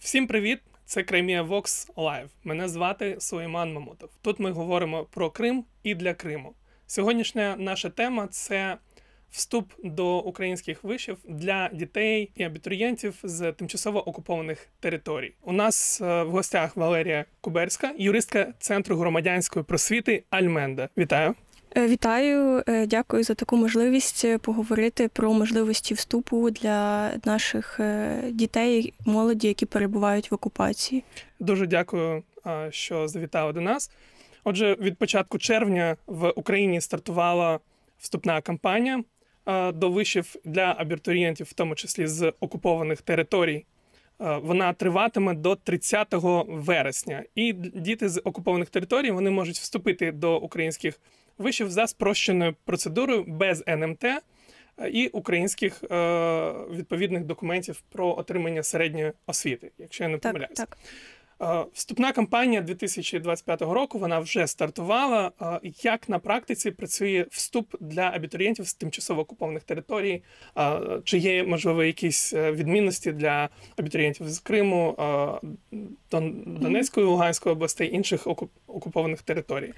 Всім привіт! Це Crimea Vox Live. Мене звати Сулейман Мамутов. Тут ми говоримо про Крим і для Криму. Сьогоднішня наша тема – це вступ до українських вишів для дітей і абітурієнтів з тимчасово окупованих територій. У нас в гостях Валерія Куберська, юристка Центру громадянської просвіти Альменда. Вітаю! Вітаю, дякую за таку можливість поговорити про можливості вступу для наших дітей, молоді, які перебувають в окупації. Дуже дякую, що завітали до нас. Отже, від початку червня в Україні стартувала вступна кампанія до вишів для абітурієнтів, в тому числі з окупованих територій. Вона триватиме до 30 вересня. І діти з окупованих територій вони можуть вступити до українських вишів за спрощеною процедурою без НМТ і українських відповідних документів про отримання середньої освіти, якщо я не помиляюсь. Так. Вступна кампанія 2025 року, вона вже стартувала. Як на практиці працює вступ для абітурієнтів з тимчасово окупованих територій? Чи є, можливо, якісь відмінності для абітурієнтів з Криму, Донецької, Луганської областей, інших окупованих територій?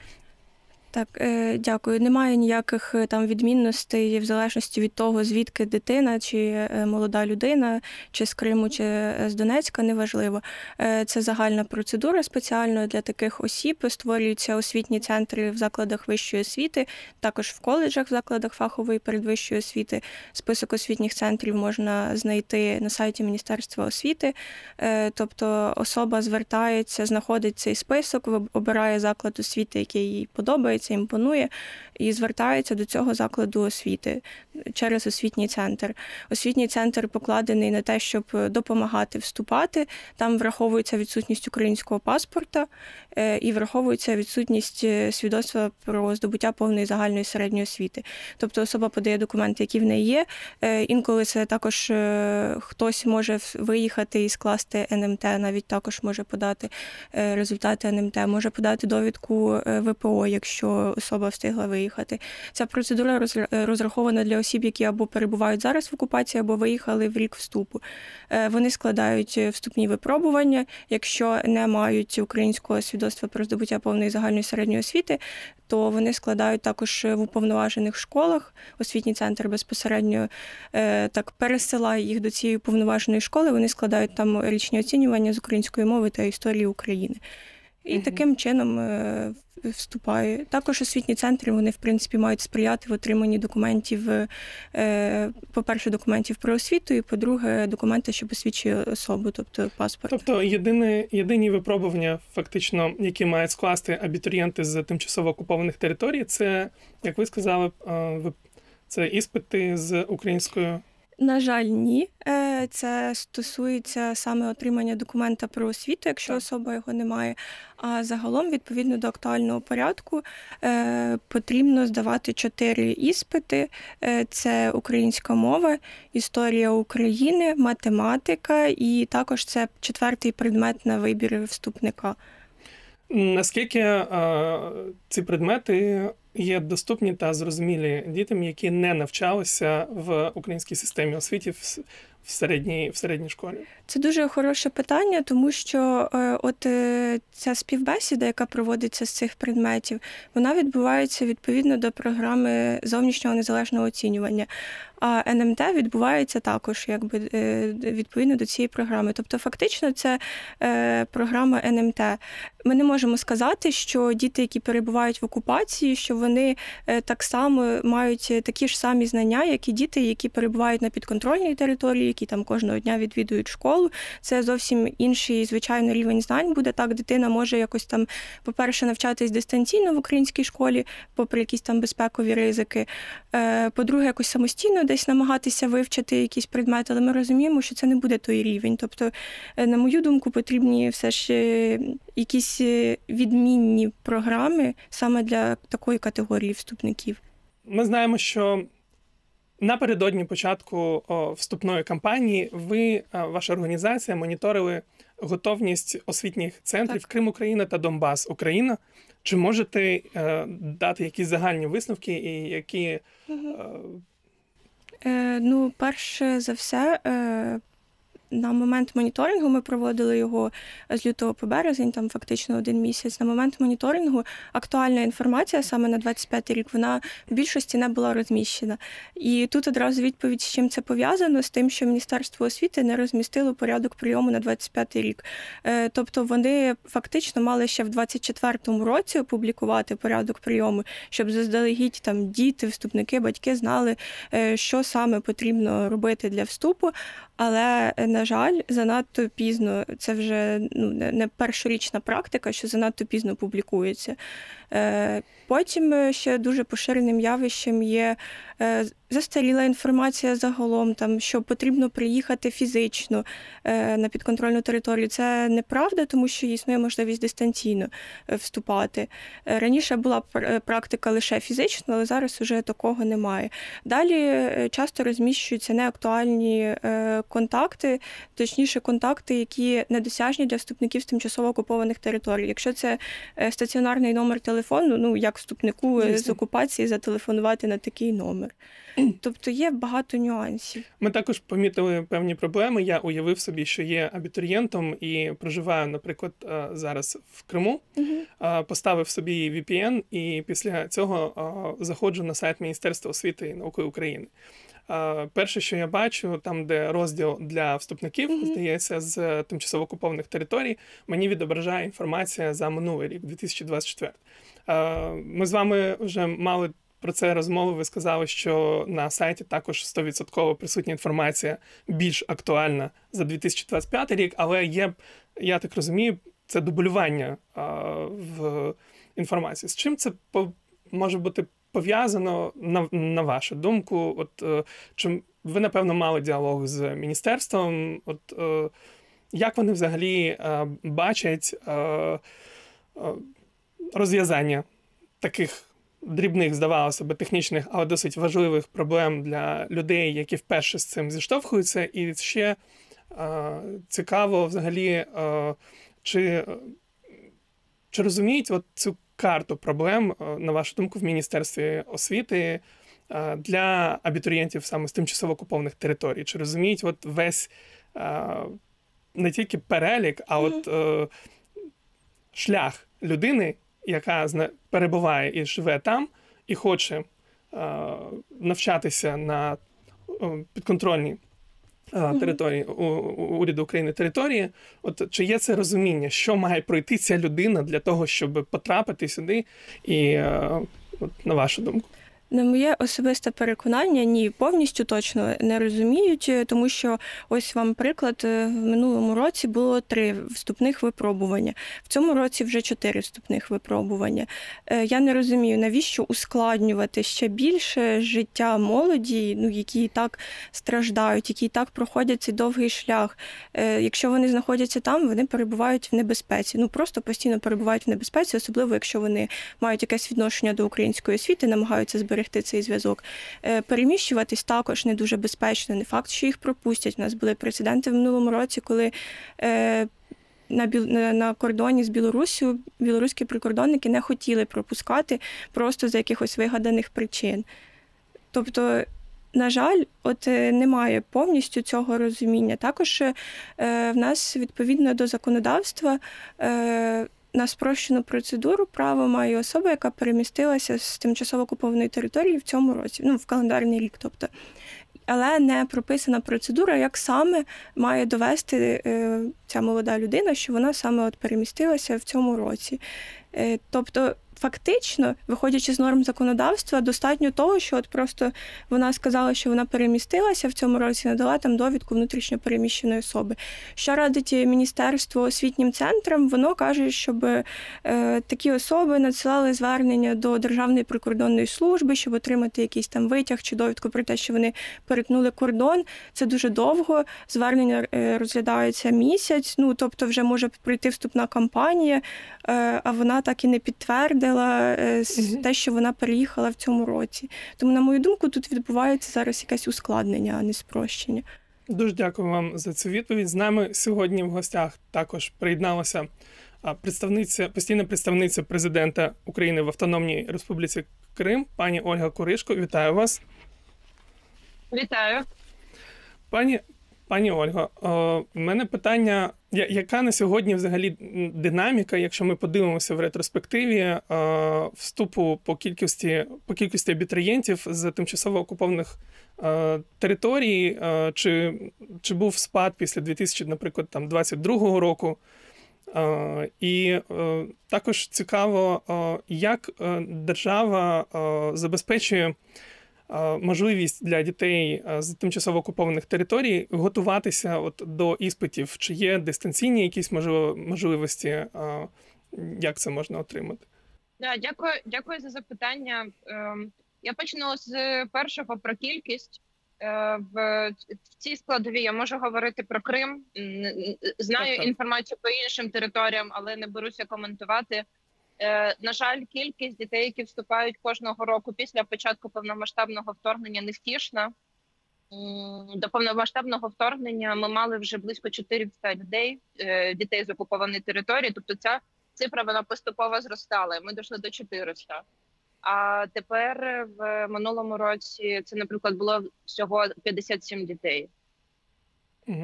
Так, дякую. Немає ніяких там відмінностей в залежності від того, звідки дитина, чи молода людина, чи з Криму, чи з Донецька, неважливо. Це загальна процедура спеціально для таких осіб. Створюються освітні центри в закладах вищої освіти, також в коледжах, в закладах фахової передвищої освіти. Список освітніх центрів можна знайти на сайті Міністерства освіти. Тобто особа звертається, знаходить цей список, обирає заклад освіти, який їй подобається, імпонує, і звертається до цього закладу освіти через освітній центр. Освітній центр покладений на те, щоб допомагати вступати. Там враховується відсутність українського паспорта і враховується відсутність свідоцтва про здобуття повної загальної середньої освіти. Тобто особа подає документи, які в неї є. Інколи це також хтось може виїхати і скласти НМТ, навіть також може подати результати НМТ, може подати довідку ВПО, якщо особа встигла виїхати. Ця процедура розрахована для осіб, які або перебувають зараз в окупації, або виїхали в рік вступу. Вони складають вступні випробування. Якщо не мають українського свідоцтва про здобуття повної загальної середньої освіти, то вони складають також в уповноважених школах. Освітній центр безпосередньо так пересилає їх до цієї уповноваженої школи. Вони складають там річні оцінювання з української мови та історії України. І таким чином вступає. Також освітні центри, вони, в принципі, мають сприяти в отриманні документів, по-перше, документів про освіту, і, по-друге, документи, що посвідчує особу, тобто паспорт. Тобто єдині випробування, фактично, які мають скласти абітурієнти з тимчасово окупованих територій, це, як ви сказали, це іспити з українською. На жаль, ні. Це стосується саме отримання документа про освіту, якщо особа його не має. А загалом, відповідно до актуального порядку, потрібно здавати 4 іспити. Це українська мова, історія України, математика і також це 4-й предмет на вибір вступника. Наскільки ці предмети є доступні та зрозумілі дітям, які не навчалися в українській системі освіти в середній школі? Це дуже хороше питання, тому що ця співбесіда, яка проводиться з цих предметів, вона відбувається відповідно до програми зовнішнього незалежного оцінювання. А НМТ відбувається також відповідно до цієї програми. Тобто фактично це програма НМТ. Ми не можемо сказати, що діти, які перебувають в окупації, що вони так само мають такі ж самі знання, як і діти, які перебувають на підконтрольній території, які там кожного дня відвідують школу. Це зовсім інший, звичайно, рівень знань буде. Так, дитина може якось там, по-перше, навчатись дистанційно в українській школі, попри якісь там безпекові ризики. По-друге, якось самостійно десь намагатися вивчити якісь предмети, але ми розуміємо, що це не буде той рівень. Тобто, на мою думку, потрібні все ж якісь відмінні програми саме для такої категорії вступників. Ми знаємо, що напередодні початку вступної кампанії ваша організація моніторили готовність освітніх центрів Крим Україна та Донбас Україна. Чи можете дати якісь загальні висновки і які... Перше за все, на момент моніторингу, ми проводили його з лютого по березень, там фактично 1 місяць. На момент моніторингу актуальна інформація саме на 25-й рік, вона в більшості не була розміщена. І тут одразу відповідь, з чим це пов'язано, з тим, що Міністерство освіти не розмістило порядок прийому на 25-й рік. Тобто вони фактично мали ще в 24-му році опублікувати порядок прийому, щоб заздалегідь там діти, вступники, батьки знали, що саме потрібно робити для вступу. Але, на жаль, занадто пізно, це вже не першорічна практика, що занадто пізно публікується. Потім ще дуже поширеним явищем є застаріла інформація загалом, там, що потрібно приїхати фізично на підконтрольну територію. Це неправда, тому що існує можливість дистанційно вступати. Раніше була практика лише фізично, але зараз вже такого немає. Далі часто розміщуються неактуальні контакти, точніше контакти, які недосяжні для вступників з тимчасово окупованих територій. Якщо це стаціонарний номер телефону, як вступнику з окупації зателефонувати на такий номер. Тобто є багато нюансів. Ми також помітили певні проблеми. Я уявив собі, що є абітурієнтом і проживаю, наприклад, зараз в Криму, поставив собі VPN і після цього заходжу на сайт Міністерства освіти і науки України. Перше, що я бачу, там, де розділ для вступників, здається, з тимчасово окупованих територій, мені відображає інформація за минулий рік, 2024. Ми з вами вже мали про це розмови, ви сказали, що на сайті також 100% присутня інформація більш актуальна за 2025 рік, але є, я так розумію, це дублювання в інформації. З чим це може бути пов'язано, на вашу думку? От, чи ви, напевно, мали діалог з міністерством? От, як вони взагалі бачать розв'язання таких дрібних, здавалося б, технічних, але досить важливих проблем для людей, які вперше з цим зіштовхуються? І ще цікаво взагалі, чи розуміють от цю карту проблем, на вашу думку, в Міністерстві освіти для абітурієнтів саме з тимчасово окупованих територій? Чи розуміють от весь не тільки перелік, а от шлях людини, яка перебуває і живе там, і хоче навчатися на підконтрольній території уряду України території? От чи є це розуміння, що має пройти ця людина для того, щоб потрапити сюди? І от, на вашу думку? На моє особисте переконання, ні, повністю точно не розуміють, тому що, ось вам приклад, в минулому році було 3 вступних випробування, в цьому році вже 4 вступних випробування. Я не розумію, навіщо ускладнювати ще більше життя молоді, які і так страждають, які і так проходять цей довгий шлях. Якщо вони знаходяться там, вони перебувають в небезпеці, просто постійно перебувають в небезпеці, особливо якщо вони мають якесь відношення до української освіти, намагаються зберегти цей зв'язок. Переміщуватись також не дуже безпечно. Не факт, що їх пропустять. У нас були прецеденти в минулому році, коли на кордоні з Білоруссю білоруські прикордонники не хотіли пропускати просто з якихось вигаданих причин. Тобто, на жаль, немає повністю цього розуміння. Також в нас, відповідно до законодавства, на спрощену процедуру право має особа, яка перемістилася з тимчасово окупованої території в цьому році, в календарний рік, тобто. Але не прописана процедура, як саме має довести ця молода людина, що вона саме перемістилася в цьому році. Тобто, фактично, виходячи з норм законодавства, достатньо того, що просто вона сказала, що вона перемістилася в цьому році, надала там довідку внутрішньо переміщеної особи. Що радить Міністерство освітнім центрам? Воно каже, щоб такі особи надсилали звернення до Державної прикордонної служби, щоб отримати якийсь там витяг чи довідку про те, що вони перетнули кордон. Це дуже довго. Звернення розглядаються місяць, тобто вже може пройти вступна кампанія, а вона так і не підтвердила те, що вона переїхала в цьому році. Тому, на мою думку, тут відбувається зараз якесь ускладнення, а не спрощення. Дуже дякую вам за цю відповідь. З нами сьогодні в гостях також приєдналася постійна представниця президента України в Автономній Республіці Крим, пані Ольга Куришко. Вітаю вас. Вітаю. Пані Пані Ольго, в мене питання, яка на сьогодні взагалі динаміка, якщо ми подивимося в ретроспективі, вступу по кількості абітурієнтів з тимчасово окупованих територій, чи був спад після 2000, наприклад, 22-го року? І також цікаво, як держава забезпечує можливість для дітей з тимчасово окупованих територій готуватися до іспитів. Чи є дистанційні якісь можливості, як це можна отримати? Да, дякую за запитання. Я почну з першого про кількість. В цій складовій я можу говорити про Крим. Знаю інформацію по іншим територіям, але не беруся коментувати. На жаль, кількість дітей, які вступають кожного року після початку повномасштабного вторгнення, невтішна. До повномасштабного вторгнення ми мали вже близько 400 дітей з окупованої території. Тобто ця цифра вона поступово зростала, і ми дійшли до 400. А тепер в минулому році це, наприклад, було всього 57 дітей.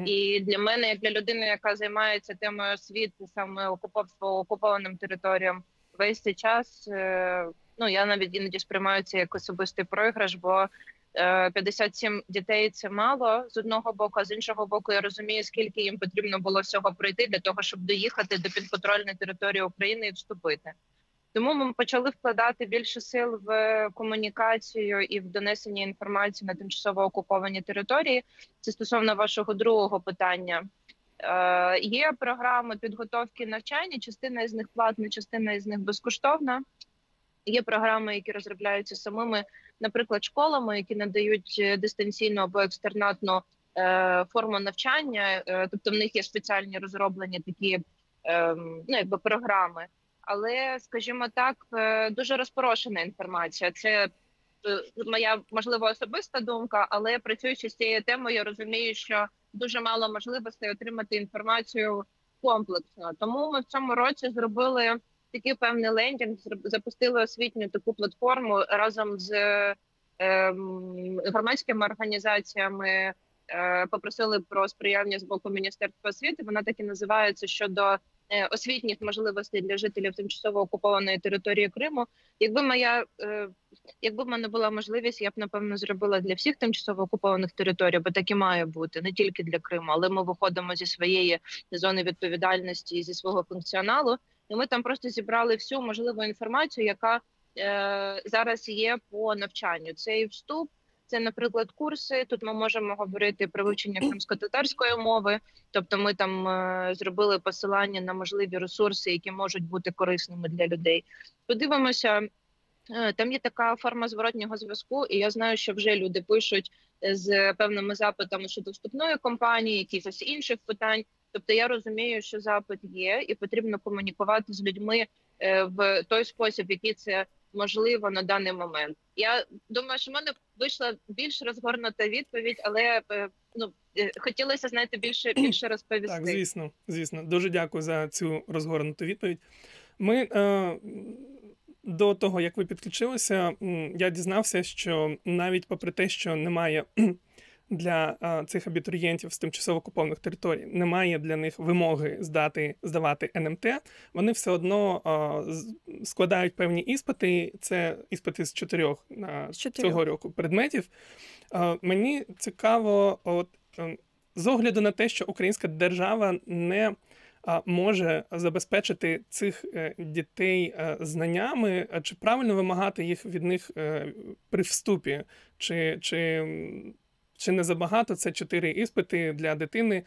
І для мене, як для людини, яка займається темою освіти, саме окупованим територіям, весь цей час, я навіть іноді сприймаю це як особистий програш, бо 57 дітей – це мало з одного боку, а з іншого боку я розумію, скільки їм потрібно було всього пройти для того, щоб доїхати до підконтрольної території України і вступити. Тому ми почали вкладати більше сил в комунікацію і в донесення інформації на тимчасово окуповані території. Це стосовно вашого другого питання. Є програми підготовки навчання, частина із них платна, частина із них безкоштовна. Є програми, які розробляються самими, наприклад, школами, які надають дистанційну або екстернатну форму навчання. Тобто в них є спеціальні розроблені такі програми. Але, скажімо так, дуже розпорошена інформація. Це моя, можливо, особиста думка, але працюючи з цією темою, я розумію, що дуже мало можливостей отримати інформацію комплексно. Тому ми в цьому році зробили такий певний лендінг, запустили освітню таку платформу разом з громадськими організаціями, попросили про сприяння з боку Міністерства освіти. Вона так і називається «Щодо освітніх можливостей для жителів тимчасово окупованої території Криму». Якби в мене була можливість, я б, напевно, зробила для всіх тимчасово окупованих територій, бо так і має бути, не тільки для Криму, але ми виходимо зі своєї зони відповідальності, зі свого функціоналу, і ми там просто зібрали всю можливу інформацію, яка зараз є по навчанню. Це і вступ, це, наприклад, курси. Тут ми можемо говорити про вивчення кримськотатарської мови. Тобто ми там зробили посилання на можливі ресурси, які можуть бути корисними для людей. Подивимося, там є така форма зворотнього зв'язку, і я знаю, що вже люди пишуть з певними запитами щодо вступної кампанії, якихось інших питань. Тобто я розумію, що запит є, і потрібно комунікувати з людьми в той спосіб, який це можливо на даний момент. Я думаю, що в мене вийшла більш розгорнута відповідь, але хотілося, знаєте, більше розповісти. Так, звісно. Дуже дякую за цю розгорнуту відповідь. Ми до того, як ви підключилися, я дізнався, що навіть попри те, що немає для цих абітурієнтів з тимчасово окупованих територій, немає для них вимоги здавати НМТ, вони все одно складають певні іспити. Це іспити з 4 цього року предметів. Мені цікаво, з огляду на те, що українська держава не може забезпечити цих дітей знаннями, чи правильно вимагати їх від них при вступі, чи не забагато це 4 іспити для дитини,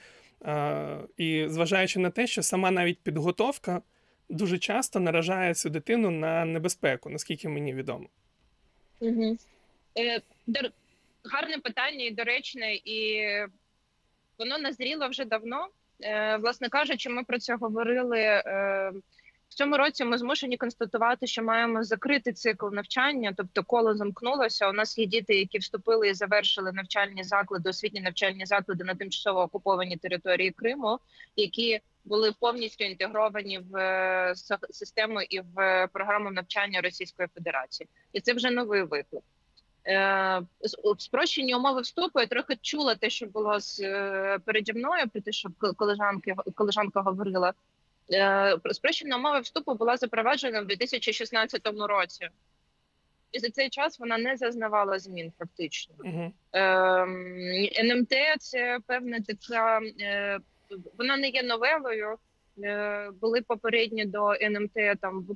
і зважаючи на те, що сама навіть підготовка дуже часто наражає цю дитину на небезпеку, наскільки мені відомо. Гарне питання і доречне, і воно назріло вже давно. Власне кажучи, ми про це говорили. В цьому році ми змушені констатувати, що маємо закрити цикл навчання, тобто коло замкнулося. У нас є діти, які вступили і завершили навчальні заклади, освітні навчальні заклади на тимчасово окупованій території Криму, які були повністю інтегровані в систему і в програму навчання Російської Федерації. І це вже новий виклик. Спрощені умови вступу, я трохи чула те, що було переді мною, про те, що колежанка говорила. Спрощена умова вступу була запроваджена в 2016 році. І за цей час вона не зазнавала змін фактично. НМТ – це певна така, вона не є новелою. Були попередні до НМТ там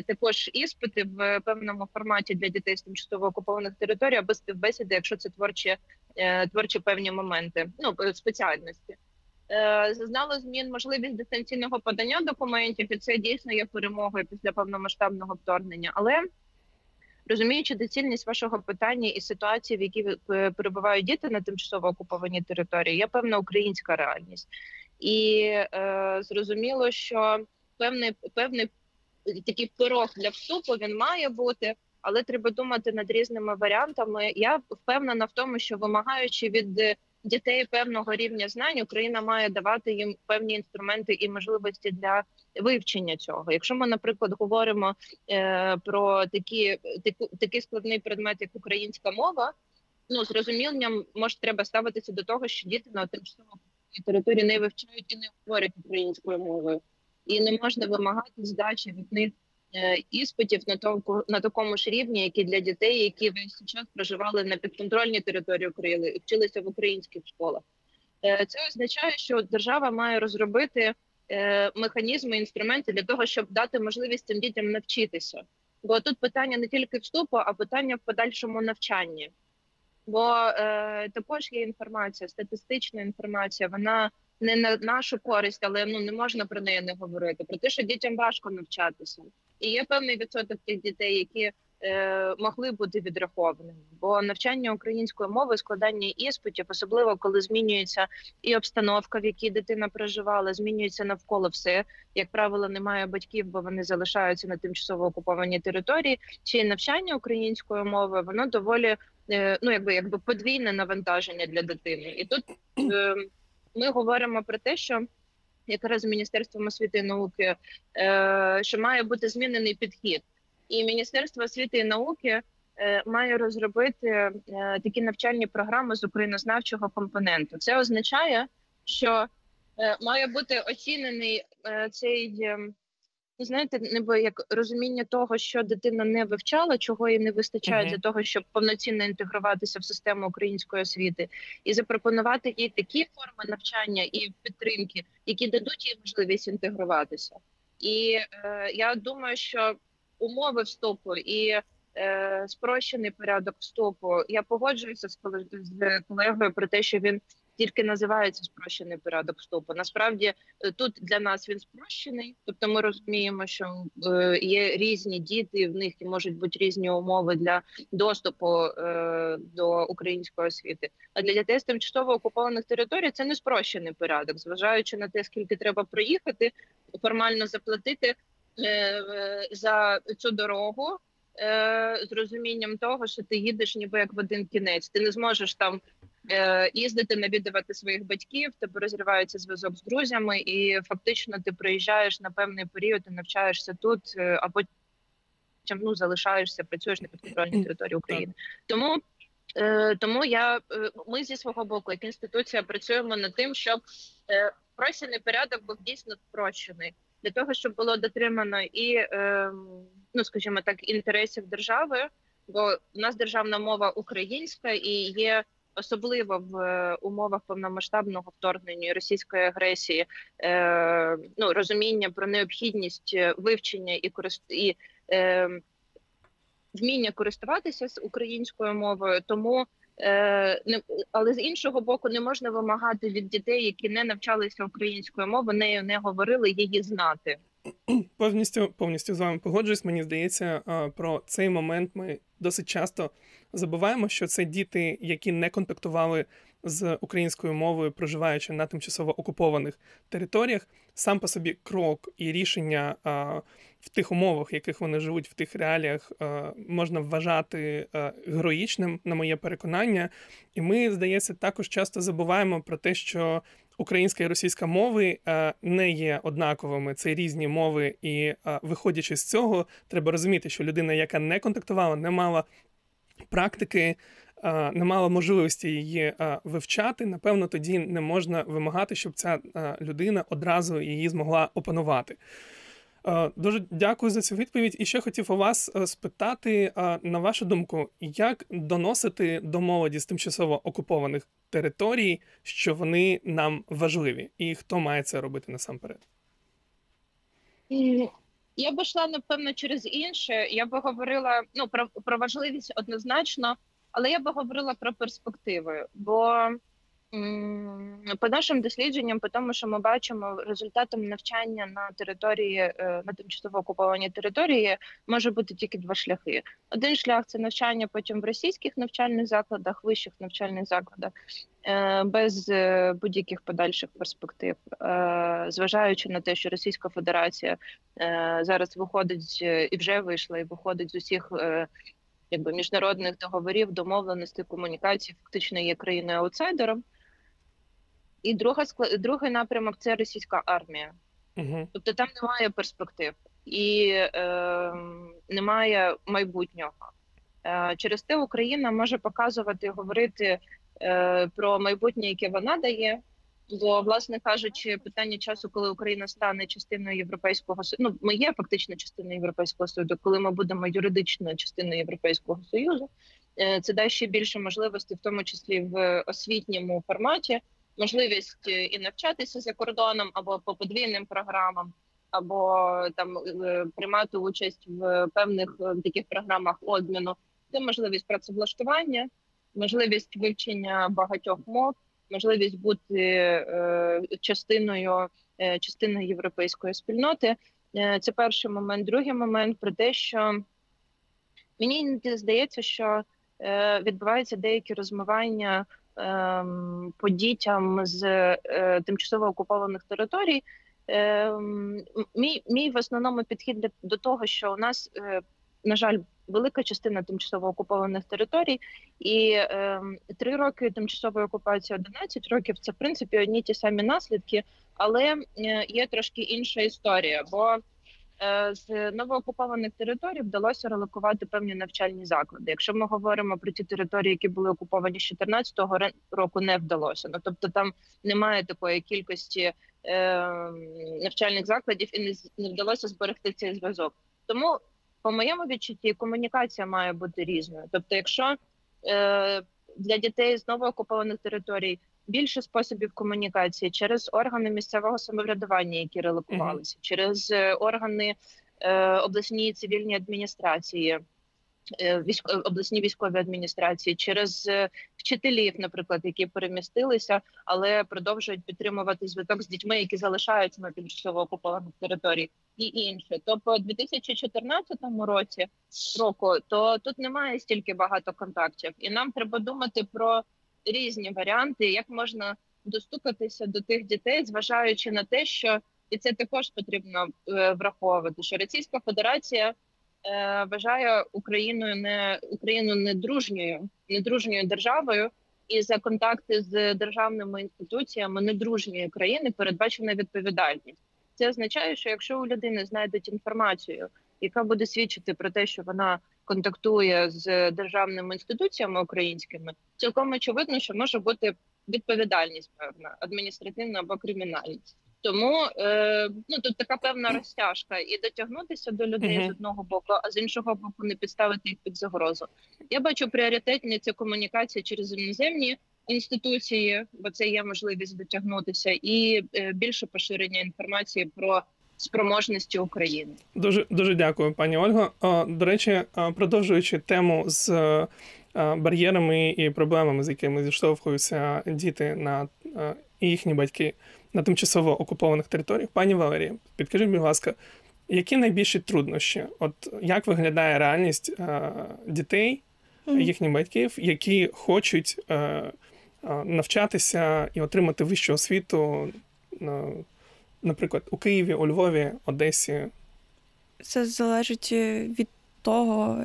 також іспити в певному форматі для дітей з тимчасово окупованих територій або співбесіди, якщо це творчі певні моменти, спеціальності. Зазнало змін можливість дистанційного подання документів, і це дійсно є перемогою після повномасштабного вторгнення. Але розуміючи доцільність вашого питання і ситуації, в якій перебувають діти на тимчасово окупованій території, є певна українська реальність. І зрозуміло, що певний такий порог для вступу він має бути, але треба думати над різними варіантами. Я впевнена в тому, що вимагаючи від дітей певного рівня знань, Україна має давати їм певні інструменти і можливості для вивчення цього. Якщо ми, наприклад, говоримо про такий складний предмет, як українська мова, з розумінням, може, треба ставитися до того, що діти на тимчасово території не вивчають і не говорять українською мовою. І не можна вимагати здачі від них іспитів на такому ж рівні, як і для дітей, які весь час проживали на підконтрольній території України і вчилися в українських школах. Це означає, що держава має розробити механізми, інструменти для того, щоб дати можливість цим дітям навчитися. Бо тут питання не тільки вступу, а питання в подальшому навчанні. Бо також є інформація, статистична інформація, вона не на нашу користь, але не можна про неї не говорити. Про те, що дітям важко навчатися. І є певний відсоток тих дітей, які могли бути відрахованими. Бо навчання української мови, складання іспитів, особливо коли змінюється і обстановка, в якій дитина проживала, змінюється навколо все. Як правило, немає батьків, бо вони залишаються на тимчасово окупованій території. Чи навчання української мови, воно доволі якби подвійне навантаження для дитини. І тут ми говоримо про те, що якраз з Міністерством освіти і науки, що має бути змінений підхід. І Міністерство освіти і науки має розробити такі навчальні програми з українознавчого компоненту. Це означає, що має бути оцінений цей, ніби як розуміння того, що дитина не вивчала, чого їй не вистачає для того, щоб повноцінно інтегруватися в систему української освіти, і запропонувати їй такі форми навчання і підтримки, які дадуть їй можливість інтегруватися. І я думаю, що умови вступу і спрощений порядок вступу, я погоджуюся з колегою про те, що він тільки називається спрощений порядок вступу. Насправді тут для нас він спрощений, тобто ми розуміємо, що є різні діти, в них можуть бути різні умови для доступу до української освіти. А для дітей з тимчасово окупованих територій це не спрощений порядок, зважаючи на те, скільки треба проїхати, формально заплатити за цю дорогу, з розумінням того, що ти їдеш ніби як в один кінець. Ти не зможеш там їздити, навідувати своїх батьків, тебе розривається зв'язок з друзями, і фактично ти приїжджаєш на певний період і навчаєшся тут, а потім залишаєшся, працюєш на підконтрольній території України. Тому ми зі свого боку, як інституція, працюємо над тим, щоб спрощений порядок був дійсно спрощений. Для того, щоб було дотримано і, скажімо так, інтересів держави, бо в нас державна мова українська і є особливо в умовах повномасштабного вторгнення російської агресії, розуміння про необхідність вивчення і вміння користуватися з українською мовою. Тому, але з іншого боку, не можна вимагати від дітей, які не навчалися українською мовою, нею не говорили, її знати. Повністю з вами погоджуюсь. Мені здається, про цей момент ми досить часто забуваємо, що це діти, які не контактували з українською мовою, проживаючи на тимчасово окупованих територіях. Сам по собі крок і рішення в тих умовах, в яких вони живуть, в тих реаліях, можна вважати героїчним, на моє переконання. І ми, здається, також часто забуваємо про те, що українська і російська мови не є однаковими, це різні мови, і виходячи з цього, треба розуміти, що людина, яка не контактувала, не мала практики, не мала можливості її вивчати, напевно, тоді не можна вимагати, щоб ця людина одразу її змогла опанувати. Дуже дякую за цю відповідь. І ще хотів у вас спитати, на вашу думку, як доносити до молоді з тимчасово окупованих територій, що вони нам важливі, і хто має це робити насамперед? Я б йшла, напевно, через інше. Я би говорила про важливість однозначно, але я би говорила про перспективи. Бо по нашим дослідженням, по тому, що ми бачимо, результатом навчання на території, на тимчасово окупованій території може бути тільки два шляхи. Один шлях – це навчання потім в російських навчальних закладах, вищих навчальних закладах, без будь-яких подальших перспектив, зважаючи на те, що Російська Федерація зараз виходить і вже вийшла, і виходить з усіх міжнародних договорів, домовленостей, комунікацій, фактично є країною-аутсайдером. І другий напрямок – це російська армія. Тобто там немає перспектив і немає майбутнього. Через те Україна може показувати, говорити про майбутнє, яке вона дає. Бо, власне кажучи, питання часу, коли Україна стане частиною Європейського Союзу, ми є фактично частиною Європейського Союзу, коли ми будемо юридичною частиною Європейського Союзу, це дасть ще більше можливостей, в тому числі в освітньому форматі, можливість і навчатися за кордоном, або по подвійним програмам, або там приймати участь в певних таких програмах обміну. Це можливість працевлаштування, можливість вивчення багатьох мов, можливість бути частиною європейської спільноти. Це перший момент. Другий момент про те, що мені здається, що відбуваються деякі розмивання по дітям з тимчасово окупованих територій. Мій в основному підхід до того, що у нас, на жаль, велика частина тимчасово окупованих територій, і 3 роки тимчасової окупації, 11 років – це, в принципі, одні ті самі наслідки, але є трошки інша історія, бо з новоокупованих територій вдалося релокувати певні навчальні заклади. Якщо ми говоримо про ті території, які були окуповані з 2014 року, не вдалося. Тобто там немає такої кількості навчальних закладів і не вдалося зберегти цей зв'язок. Тому, по моєму відчутті, комунікація має бути різною. Тобто, якщо для дітей з новоокупованих територій більше способів комунікації через органи місцевого самоврядування, які релокувалися, через органи обласні цивільні адміністрації, обласні військові адміністрації, через вчителів, наприклад, які перемістилися, але продовжують підтримувати зв'язок з дітьми, які залишаються на тимчасово окупованих територіях, і інше. То по 2014 року, то тут немає стільки багато контактів. І нам треба думати про різні варіанти, як можна достукатися до тих дітей, зважаючи на те, що, і це також потрібно враховувати, що Російська Федерація вважає Україну недружньою державою, і за контакти з державними інституціями недружньої країни передбачена відповідальність. Це означає, що якщо у людини знайдуть інформацію, яка буде свідчити про те, що вона контактує з державними інституціями українськими, цілком очевидно, що може бути відповідальність певна, адміністративна або кримінальна. Тому тут така певна розтяжка, і дотягнутися до людей з одного боку, а з іншого боку не підставити їх під загрозу. Я бачу пріоритетні це комунікація через іноземні інституції, бо це є можливість дотягнутися, і більше поширення інформації про спроможності України. Дуже дякую, пані Ольго. До речі, продовжуючи тему з бар'єрами і проблемами, з якими зіштовхуються діти і їхні батьки на тимчасово окупованих територіях, пані Валерія, підкажіть, будь ласка, які найбільші труднощі? Як виглядає реальність дітей, їхніх батьків, які хочуть навчатися і отримати вищу освіту, наприклад, у Києві, у Львові, Одесі? Це залежить від того,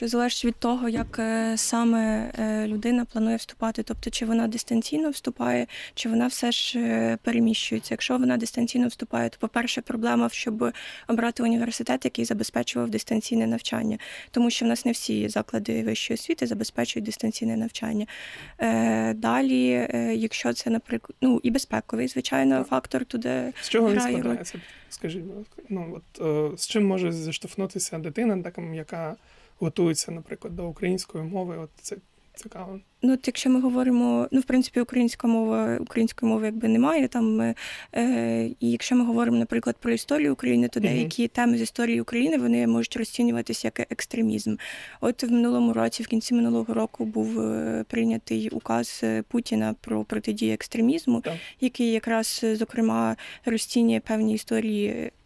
Залежить від того, як саме людина планує вступати. Тобто, чи вона дистанційно вступає, чи вона все ж переміщується. Якщо вона дистанційно вступає, то, по-перше, проблема, щоб обрати університет, який забезпечував дистанційне навчання. Тому що в нас не всі заклади вищої освіти забезпечують дистанційне навчання. Далі, якщо це, наприклад, і безпековий, звичайно, фактор туди з чого він грає роль. складається? Скажіть, з чим може зіштовхнутися дитина, яка готується, наприклад, до української мови? Це цікаво. Якщо ми говоримо, в принципі, української мови якби немає там, і якщо ми говоримо, наприклад, про історію України, то деякі теми з історії України, вони можуть розцінюватися як екстремізм. От в минулому році, в кінці минулого року був прийнятий указ Путіна про протидію екстремізму, який якраз, зокрема, розцінює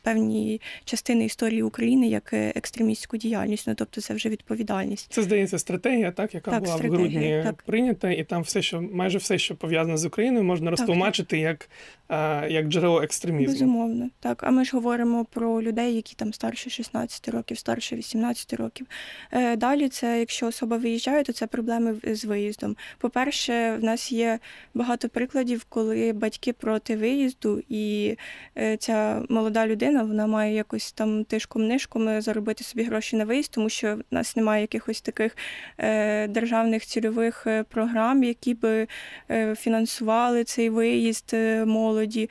певні частини історії України як екстремістську діяльність, тобто це вже відповідальність. Це, здається, стратегія, яка була в грудні прийнята, і там майже все, що пов'язане з Україною, можна розтлумачити як джерело екстремізму. Безумовно, так. А ми ж говоримо про людей, які там старше 16 років, старше 18 років. Далі це, якщо особа виїжджає, то це проблеми з виїздом. По-перше, в нас є багато прикладів, коли батьки проти виїзду, і ця молода людина, вона має якось там тишком-нишком заробити собі гроші на виїзд, тому що в нас немає якихось таких державних цільових програм, які би фінансували цей виїзд молоді.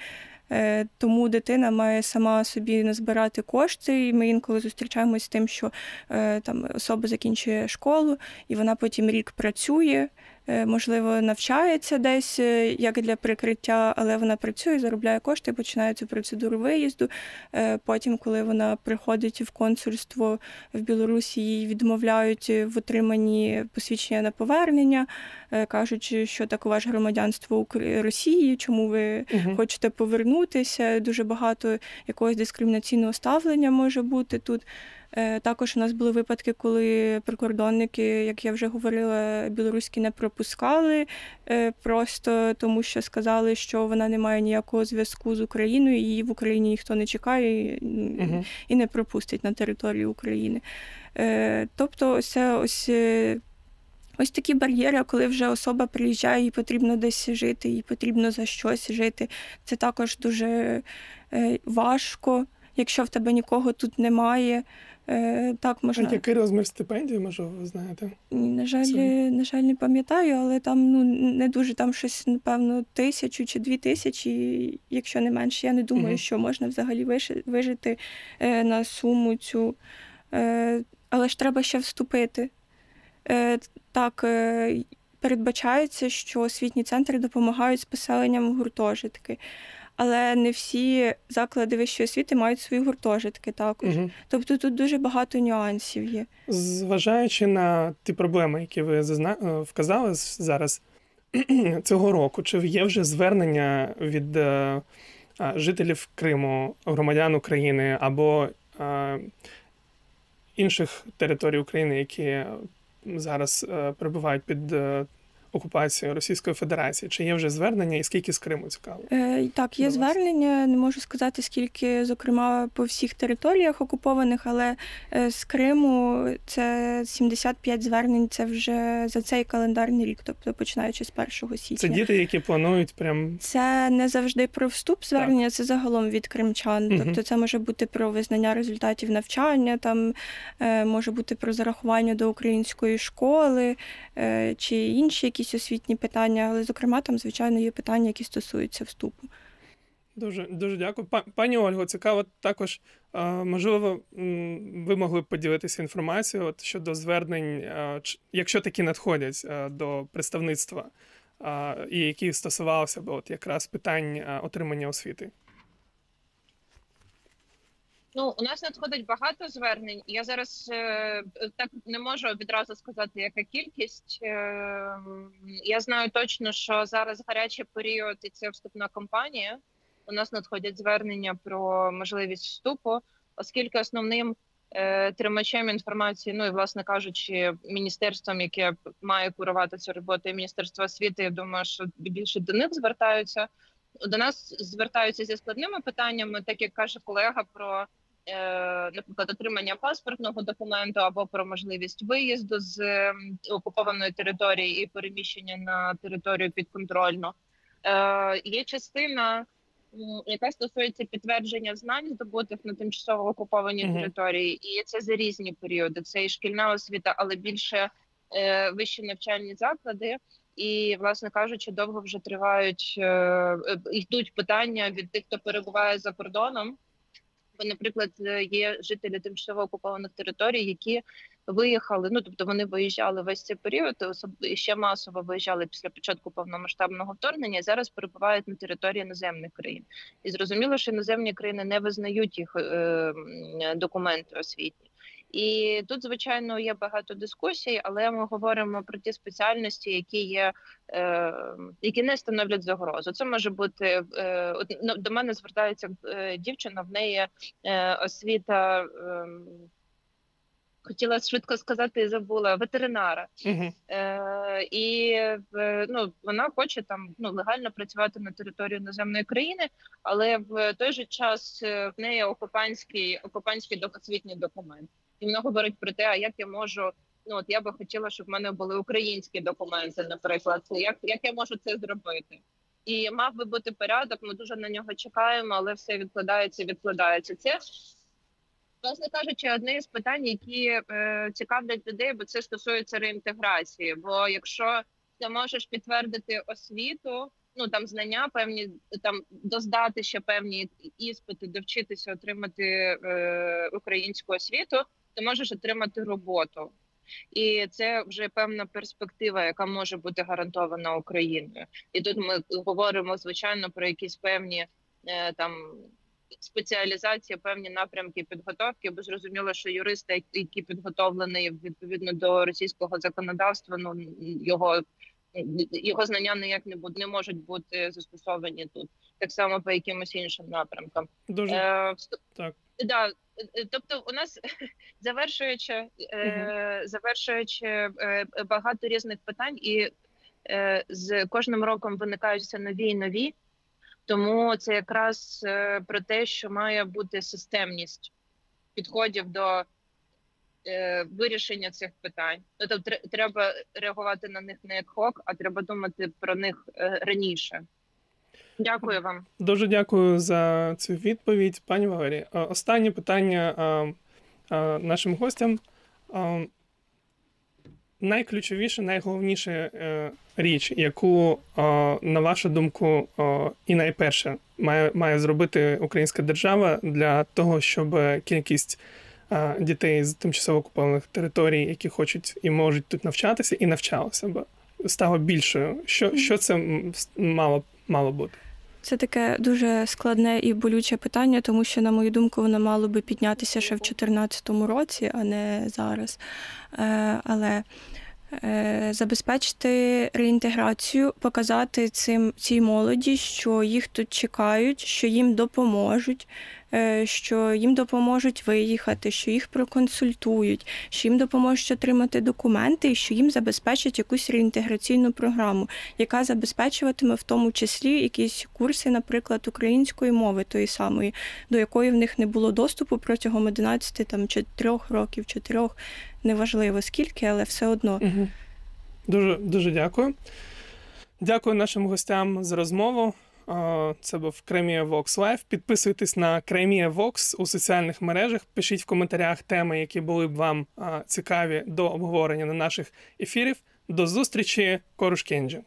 Тому дитина має сама собі назбирати кошти, і ми інколи зустрічаємося з тим, що там особа закінчує школу, і вона потім рік працює, можливо, навчається десь як для прикриття, але вона працює, заробляє кошти, починає цю процедуру виїзду. Потім, коли вона приходить в консульство в Білорусі, їй відмовляють в отриманні посвідчення на повернення, кажуть, що так, у вас громадянство Росії, чому ви хочете повернутися. Дуже багато якогось дискримінаційного ставлення може бути тут. Також у нас були випадки, коли прикордонники, як я вже говорила, білоруські не пропускали, просто тому що сказали, що вона не має ніякого зв'язку з Україною, її в Україні ніхто не чекає і не пропустить на територію України. Тобто ось такі бар'єри, коли вже особа приїжджає, їй потрібно десь жити, їй потрібно за щось жити. Це також дуже важко, якщо в тебе нікого тут немає. Так, можна. Який розмір стипендії, може, ви знаєте? На жаль, не пам'ятаю, але там не дуже, там щось, напевно, 1000 чи 2000, якщо не менше. Я не думаю, що можна взагалі вижити на суму цю. Але ж треба ще вступити. Так, передбачається, що освітні центри допомагають з поселенням в гуртожитки. Але не всі заклади вищої освіти мають свої гуртожитки також. Тобто тут дуже багато нюансів є. Зважаючи на ті проблеми, які ви вказали зараз цього року, чи є вже звернення від жителів Криму, громадян України або інших територій України, які зараз перебувають під окупацією Російської Федерації? Чи є вже звернення і скільки з Криму, цікаво? Так, є звернення, не можу сказати, скільки, зокрема, по всіх територіях окупованих, але з Криму це 75 звернень, це вже за цей календарний рік, тобто починаючи з 1 січня. Це діти, які планують прям... Це не завжди про вступ звернення, це загалом від кримчан. Тобто це може бути про визнання результатів навчання, там може бути про зарахування до української школи, чи інші якісь освітні питання, але, зокрема, там, звичайно, є питання, які стосуються вступу. Дуже, дуже дякую. Пані Ольго, цікаво також, можливо, ви могли б поділитися інформацією щодо звернень, якщо такі надходять до представництва, і які стосувалися б якраз питань отримання освіти. У нас надходить багато звернень. Я зараз так не можу відразу сказати, яка кількість. Я знаю точно, що зараз гарячий період і це вступна кампанія. У нас надходять звернення про можливість вступу, оскільки основним тримачем інформації, і, власне кажучи, міністерством, яке має курувати цю роботу, і Міністерство освіти, я думаю, що більше до них звертаються. До нас звертаються зі складними питаннями, так як каже колега про наприклад, отримання паспортного документу або про можливість виїзду з окупованої території і переміщення на територію підконтрольну. Є частина, яка стосується підтвердження знань, здобутих на тимчасово окупованій території, і це за різні періоди. Це і шкільна освіта, але більше вищі навчальні заклади. І, власне кажучи, довго вже йдуть питання від тих, хто перебуває за кордоном. Бо, наприклад, є жителі тимчасово окупованих територій, які виїхали, тобто вони виїжджали весь цей період, і ще масово виїжджали після початку повномасштабного вторгнення, і зараз перебувають на території іноземних країн. І зрозуміло, що іноземні країни не визнають їх документи освітні. І тут, звичайно, є багато дискусій, але ми говоримо про ті спеціальності, які не становлять загрозу. Це може бути, до мене звертається дівчина, в неї освіта, хотіла швидко сказати, забула, ветеринара. І вона хоче там легально працювати на території іноземної країни, але в той же час в неї окупантський освітній документ. І вона говорить про те, а як я можу, я би хотіла, щоб в мене були українські документи, наприклад, як я можу це зробити. І мав би бути порядок, ми дуже на нього чекаємо, але все відкладається. Це, власне кажучи, одне з питань, які цікавлять людей, бо це стосується реінтеграції. Бо якщо ти можеш підтвердити освіту, там знання певні, там доздати ще певні іспити, довчитися отримати українську освіту, ти можеш отримати роботу. І це вже певна перспектива, яка може бути гарантована Україною. І тут ми говоримо, звичайно, про якісь певні спеціалізації, певні напрямки підготовки, бо зрозуміло, що юристи, які підготовлені відповідно до російського законодавства, його знання ніяк не можуть бути застосовані тут. Так само по якимось іншим напрямкам. Дуже так. Да, тобто у нас завершуючи багато різних питань, і з кожним роком виникають все нові і нові, тому це якраз про те, що має бути системність підходів до вирішення цих питань. Тобто треба реагувати на них не як хок, а треба думати про них раніше. Дякую вам. Дуже дякую за цю відповідь, пані Валерія. Останнє питання нашим гостям. Найключовіша, найголовніша річ, яку, на вашу думку, і найперше має зробити українська держава для того, щоб кількість дітей з тимчасово окупованих територій, які хочуть і можуть тут навчатися, і навчалися б, стало більшою. Що це мало бути? Це таке дуже складне і болюче питання, тому що, на мою думку, воно мало би піднятися ще в 2014 році, а не зараз. Але забезпечити реінтеграцію, показати цій молоді, що їх тут чекають, що їм допоможуть, виїхати, що їх проконсультують, що їм допоможуть отримати документи і що їм забезпечать якусь реінтеграційну програму, яка забезпечуватиме в тому числі якісь курси, наприклад, української мови тої самої, до якої в них не було доступу протягом 11 чи 3 років, 4, неважливо скільки, але все одно. Угу. Дуже, дуже дякую. Дякую нашим гостям за розмову. Це був Crimea Vox Live. Підписуйтесь на Crimea Vox у соціальних мережах. Пишіть в коментарях теми, які були б вам цікаві до обговорення на наших ефірів. До зустрічі, Коруш Кенджі.